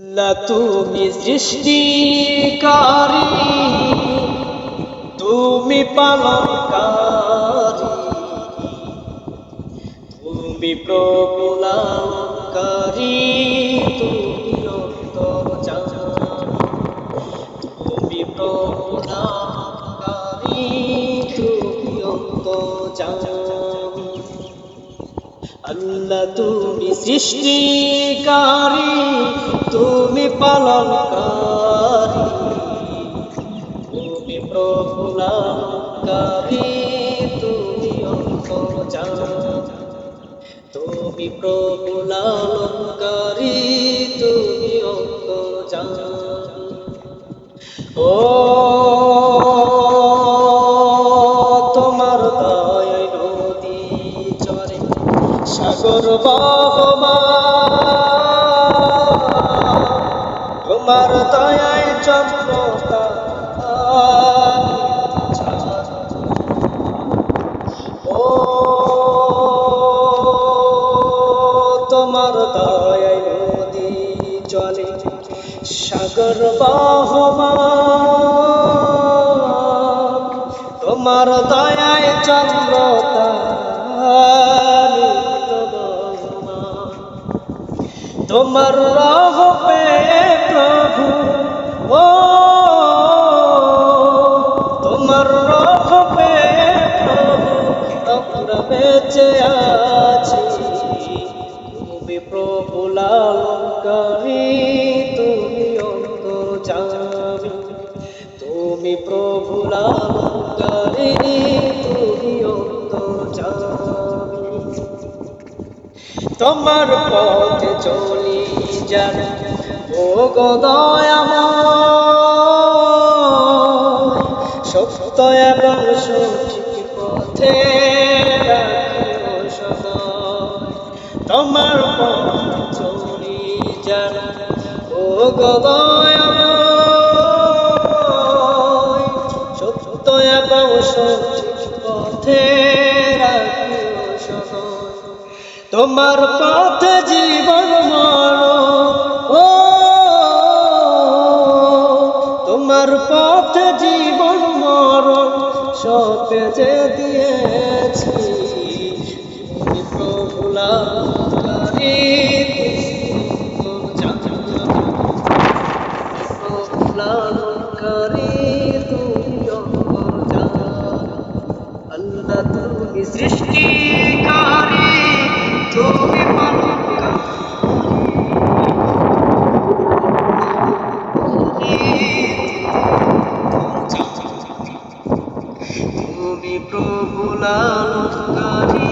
আল্লাহ তুমি সৃষ্টিকারী, তুমি পালনকারী, তুমি প্রভু লালনকারী, তুমি অন্তর্যামী, তুমি প্রভু লালনকারী, তুমি অন্তর্যামী। আল্লাহ তুমি সৃষ্টিকারী, তুমি পালনকারী, তুমি প্রভু লালনকারী, তুমি অন্তর্যামী, তুমি প্রভু লালনকারী, তুমি অন্তর্যামী। ও তোমার দয়ায় নদী চরে, সাগর বহমান, তোমার দয়ায় চন্দ্র ও তোমার দয়ায় নদী চলে, সাগর বহমান, তোমার দয়ায় চন্দ্র তোমার রহমতে প্রভু, ও তোমার রহমতে প্রভু আমরা বেঁচে আছি। তুমি প্রভু লালনকারী, তুমি অন্তর্যামী, তুমি প্রভু লালনকারী, তুমি অন্তর্যামী। তোমার পথে চলি যান ও গো দয়াময়, সত্য এবং সঠিক পথে রাখিও সদয়। তোমার পথে চলি যান ও গো দয়াময়, সত্য এবং সঠিক পথে রাখিও সদয়। তোমার পথে জীবন মরণ, ও তোমার পথে জীবন মরণ সপে যে দিয়েছি। তুমি প্রভু লালনকারী, প্রভু লালনকারী, তুমি অন্তর্যামী। আল্লাহ তুমি সৃষ্টিকারী, তুমি তুমি প্রভু লালনকারী।